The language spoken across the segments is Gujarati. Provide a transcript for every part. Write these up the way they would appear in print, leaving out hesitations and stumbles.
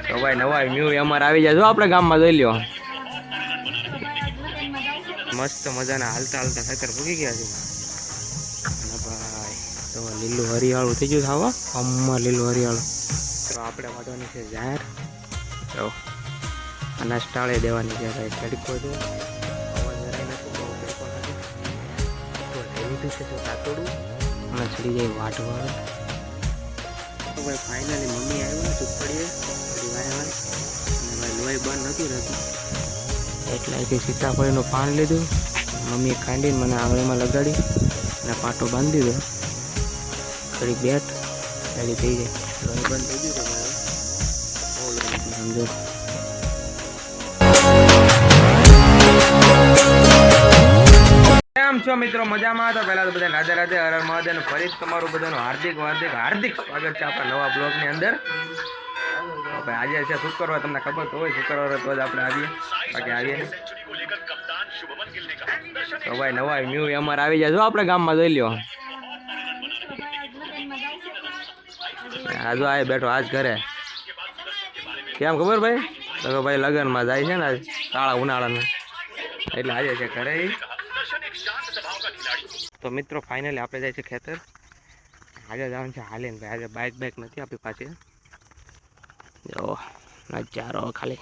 તો ભાઈ નવા મ્યુ અમારે આવી જાય જો આપણે ગામમાં જોઈ લ્યો મસ્ત મજાના હાલતા હાલતા ખેતર પૂગી ગયા છે અને ભાઈ તો લીલું હરિયાળું થઈ ગયું ખાવા આમાં લીલું હરિયાળું તો આપણે વાટવાની છે જાહેર તો અનાજ ટાળે દેવાની છે ભાઈ તડકો છે અવાજ જરાય નથી બહુ તડકો નથી તો લીધું છે તાતોડું અને ચડી જાય વાટવા તો ભાઈ ફાઇનલી મમ્મી આવ્યું ને ચૂપડીએ થોડી વાર અને ભાઈ લોહી બંધ નથી રહેતું એટલે અહીંથી સીતાફળીનું પાન લીધું મમ્મીએ ખાંડીને મને આંગળીમાં લગાડી અને પાટો બાંધી દીધો થોડી બેટ રેડી થઈ જાય લોહી બંધ થઈ ગયું છે બહુ લોહી સમજો કેમ છો મિત્રો મજામાં તો પહેલા તો બધા રાધે રાધે હર હર મહાદેવ ફરી તમારું બધાનું હાર્દિક સ્વાગત છે આપણા નવા બ્લોગની અંદર ભાઈ આજે છે શુક્રવાર તમને ખબર તો હોય શુક્રવાર તો જ આપણે આવીએ બાકી આવીએ તો ભાઈ નવા મ્યુ અમારે આવી જાય જો આપણે ગામમાં જોઈ લ્યો આજુ આ બેઠો આજ ઘરે કેમ ખબર ભાઈ તો ભાઈ લગ્નમાં જાય છે ને કાળા ઉનાળાનું એટલે આજે છે ઘરે તો મિત્રો ફાઇનલી આપણે જાય છે ખેતર આજે જવાનું છે હાલે ને ભાઈ આજે બાઇક નથી આપણી પાસે જો નજારો ખાલી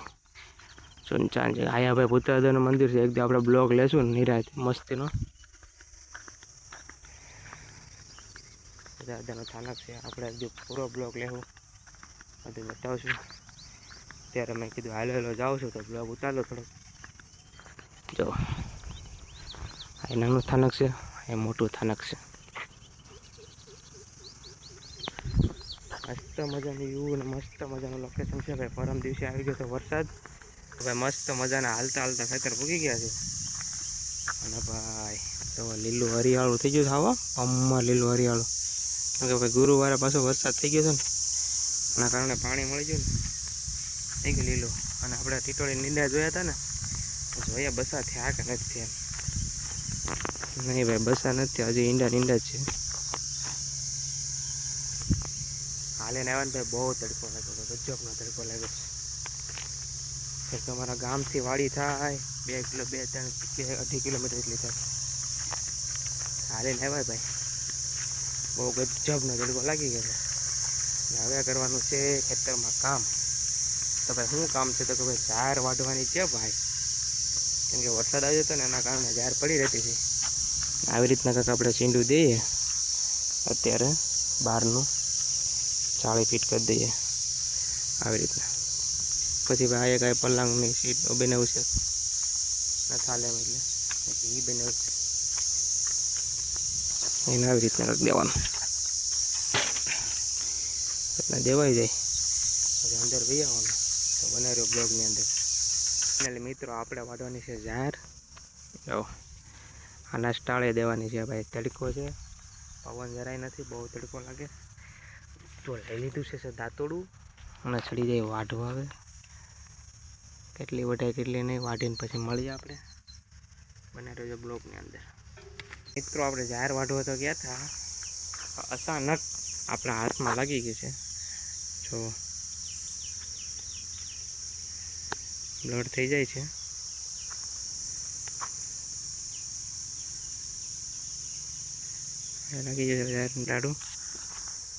સુનસાન છે અહીંયા ભાઈ ભૂતરાજાનું મંદિર છે એકદમ આપણે બ્લોગ લેશું ને નિરાત મસ્તીનો દાદાનો સ્થાનક છે આપણે હજુ પૂરો બ્લોગ લેવું બધું બતાવશું ત્યારે મેં કીધું હાલો જાઉં છું તો બ્લોગ ઉતારો થોડોક જો આ નાનું સ્થાનક છે એ મોટું સ્થાનક છે મસ્ત મજાની વ્યૂ અને મસ્ત મજાનું લોકેશન છે ભાઈ પરમ દિવસે આવી ગયો તો વરસાદ ભાઈ મસ્ત મજાના હાલતા હાલતા ખેતર પૂગી ગયા છે અને ભાઈ તો લીલું હરિયાળું થઈ ગયું ખાવા આમાં લીલું હરિયાળું કારણ કે ભાઈ ગુરુવારે પાછો વરસાદ થઈ ગયો છે ને એના કારણે પાણી મળી ગયું ને થઈ ગયું લીલું અને આપણે ટીટોળી નીંદા જોયા હતા ને જોયા બસા થયા કે નથી થયા નહીં ભાઈ બસા નથી હજી ઈંડા જ છે હાલે ને આવ્યા ને ભાઈ બહુ તડકો લાગ્યો ગજબનો તડકો લાગ્યો છે તમારા ગામથી વાડી થાય 2-3-2-2.5 કિલોમીટર એટલી થાય હાલે ને આવ્યા ભાઈ બહુ ગજબનો તડકો લાગી ગયો છે હવે કરવાનું છે ખેતરમાં કામ તો ભાઈ શું કામ છે તો કે ભાઈ ઝાર વાઢવાની છે ભાઈ કેમ કે વરસાદ આવ્યો હતો ને એના કારણે ઝાર પડી રહેતી હતી આવી રીતના કાંક આપણે ચીંડું દઈએ અત્યારે બહારનું 40 ફીટ કરી દઈએ આવી રીતના પછી ભાઈ આ કાંઈ પલંગની સીટ બનાવું છે ના ચાલે એમ એટલે એ બનાવું છે એને આવી રીતના કરી દેવાનું એટલે દેવાઈ જાય પછી અંદર વહી આવવાનું તો બનાવ્યો બ્લોગની અંદર એટલે મિત્રો આપણે વાઢવાની છે ઝાર જો અનાજ ટાળે દેવાની છે ભાઈ તડકો છે પવન જરાય નથી બહુ તડકો લાગે તો લઈ લીધું છે દાંતોડું અને ચડી જાય વાઢવા આવે કેટલી વટાય કેટલી નહીં વાઢીને પછી મળીએ આપણે બને રહેજો બ્લોગની અંદર મિત્રો આપણે ઝાર વાઢવા તો ગયા હતા અચાનક આપણા હાથમાં લાગી ગયું છે જો બ્લડ થઈ જાય છે લાગી જશે ઝારનું ટાઢું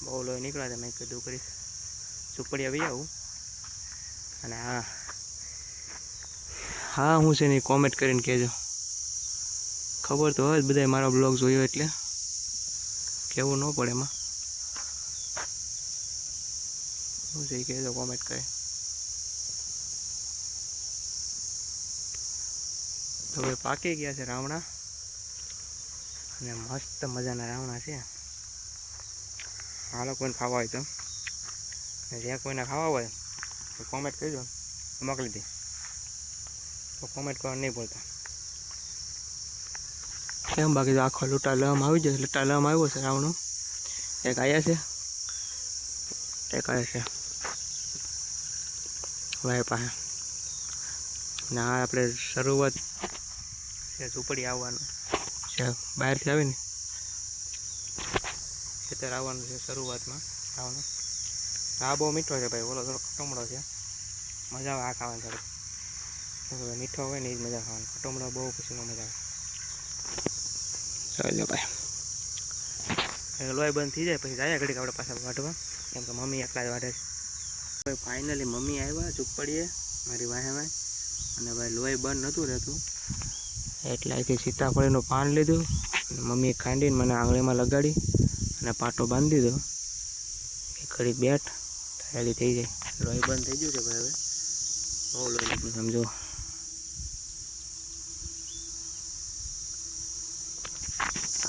બહુ લોહી નીકળ્યા હતા મેં કીધું કરીશ ચૂપડી આવી આવું અને હા હું છે ને કોમેન્ટ કરીને કહેજો ખબર તો હોય જ બધાય મારો બ્લોગ જોયો એટલે કહેવું ન પડે એમાં શું છે કહેજો કોમેન્ટ કરે તો ભાઈ પાકી ગયા છે રાવણા અને મસ્ત મજાના રાવણા છે આ લોકોને ખાવા હોય તો જ્યાં કોઈને ખાવા હોય તો કોમેન્ટ કરજો મોકલી દે તો કોમેન્ટ કરવા નહીં બોલતા કેમ બાકી તો આખો લૂંટા લમ આવી જશે લૂંટા લમ આવ્યો છે રાવણું એક આવ્યા છે એક આવે છે ભાઈ પાસે ને આ આપણે શરૂઆત છે ઝૂંપડી આવવાનું છે બહારથી આવીને ખેતર આવવાનું છે શરૂઆતમાં આવવાનું આ બહુ મીઠો છે ભાઈ ઓલો થોડો કટમડો છે મજા આવે આ ખાવાની થોડુંક મીઠો હોય ને એ જ મજા ખાવાની, ખટોમડા બહુ પછી ન મજા આવે. ચાલો ભાઈ લોહી બંધ થઈ જાય પછી જાય ઘડીક આપણે પાછા વાઢવા, કેમ કે મમ્મી એકલા જ વાઢે છે. ફાઇનલી મમ્મી આવ્યા ચૂપ પડીએ મારી વાહે વાય, અને ભાઈ લોહી બંધ નહોતું રહેતું એટલે અહીંથી સીતાફળીનું પાન લીધું, મમ્મીએ ખાંડીને મને આંગળીમાં લગાડી અને પાટો બાંધી દીધો. એક ઘડી બેઠ રેડી થઈ જાય, લોહી બંધ થઈ ગયું છે ભાઈ હવે બહુ લોહી નીકળ્યું સમજો.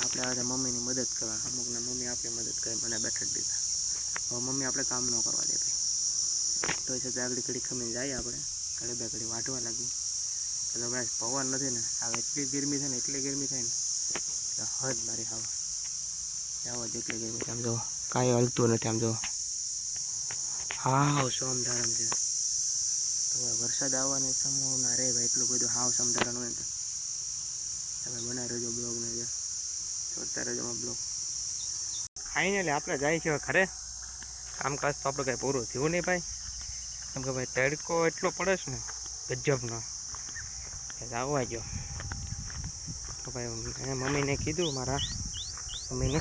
આપણે આવે મમ્મીની મદદ કરવા, અમુકને મમ્મી આપણી મદદ કરે, મને બેઠક દીધા. હવે મમ્મી આપણે કામ ન કરવા દે ભાઈ, તો છે આગળ ઘડી ખમીને જાય આપણે ઘડી બે ઘડી વાટવા લાગી. એટલે ભાઈ પવન નથી ને હવે એટલી ગરમી થાય ને એટલી ગરમી થાય ને હદ મારી ખાવા જાવ જેટલી ગરમી છે. આમ જો કાંઈ હલતું નથી, આમ જો હાવ સોમધારમ છે. તો ભાઈ વરસાદ આવવાની સંભાવના રહે ભાઈ, એટલું બધું હાવ સમધારણ હોય ને તો તમે બનાવી રહેજો બ્લોગને, જોતા રહેજો બ્લોગ. ફાઇનલી આપણે જાય છે ઘરે, કામકાજ તો આપણે કાંઈ પૂરું થયું નહીં ભાઈ, કેમ કે ભાઈ તડકો એટલો પડે છે ને ગજબનો આવવા ગયો. તો ભાઈ મેં મમ્મીને કીધું, મારા મમ્મીને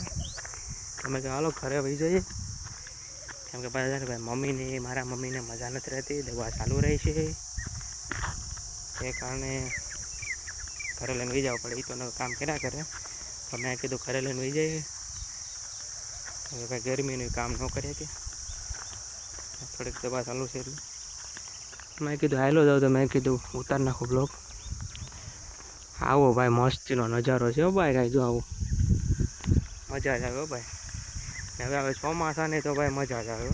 તમે કે હાલો ઘરે વહી જઈએ, કેમ કે ભાઈ મમ્મીને મારા મમ્મીને મજા નથી રહેતી, દવા ચાલુ રહી છે એ કારણે ઘરે લઈને વહી જવું પડે. એ તો કામ કર્યા કરે, તો મેં કીધું ઘરે લઈને વહી જઈએ, ભાઈ ગરમીનું કામ ન કરીએ કે થોડીક દવા ચાલુ છે એટલે મેં કીધું હાલો જાઉં, તો મેં કીધું ઉતાર નાખું બ્લોગ. આવો ભાઈ મસ્તીનો નજારો છે ભાઈ, કાંઈ જો આવું મજા જ આવે ભાઈ. ને હવે ચોમાસાની તો ભાઈ મજા જ આવે,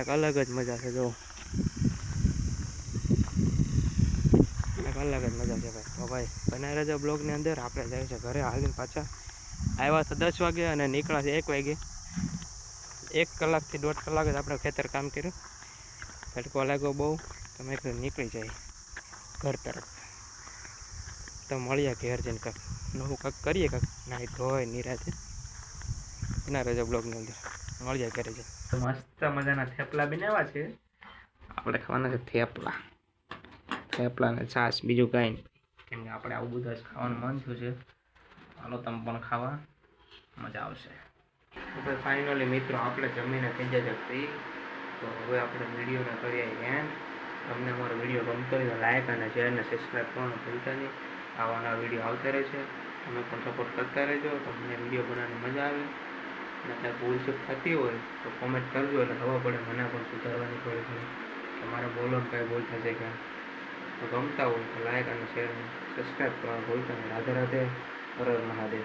એક અલગ જ મજા છે. જો એક અલગ જ મજા છે ભાઈ. તો ભાઈ બનાવી રહેજો બ્લોગની અંદર. આપણે જાય છે ઘરે હાલીને પાછા, આવ્યા તો 10 વાગે અને નીકળ્યા છે 1 વાગે. 1 કલાકથી 1.5 કલાક જ આપણે ખેતર કામ કર્યું, તડકો લાગ્યો બહુ, તો મેં કીધું નીકળી જાય ઘર તરફ. તો મળીએ ઘેર જઈને કાંક નવું કાંક કરીએ, કાંક નાહી ધોઈ નિરાતે એના રહેજો બ્લોગની અંદર. મળીએ ઘરે જઈને. મસ્ત મજાના થેપલા બનાવ્યા છે, આપણે ખાવાના છે થેપલા. થેપલા ને છાશ, બીજું કાંઈ નહીં, કેમ કે આપણે આવું બધું ખાવાનું મન થયું છે. હાલો તમે પણ ખાવા મજા આવશે. તો ફાઇનલી મિત્રો આપણે જમીને થઈ જાય ફ્રી, તો હવે આપણે વિડીયોને કરીએ એન્ડ. તમને અમારો વિડીયો ગમતો હોય તો લાઈક અને શેર અને સબસ્ક્રાઈબ કરવાનું ભૂલતા નહીં. આવાના વિડીયો આવતા રહે છે, તમે પણ સપોર્ટ કરતા રહેજો. તમને વિડીયો બનાવવાની મજા આવે અને ત્યાં ભૂલ ચૂક થતી હોય તો કોમેન્ટ કરજો, એટલે ખબર પડે મને પણ સુધારવાની થોડી ઘણી કે મારે બોલવાનું કાંઈ ભૂલ થશે કે. તો ગમતા હોય તો લાઈક અને શેર અને સબસ્ક્રાઈબ કરવાનું ભૂલતા નહીં. રાધે રાધે, હર હર મહાદેવ.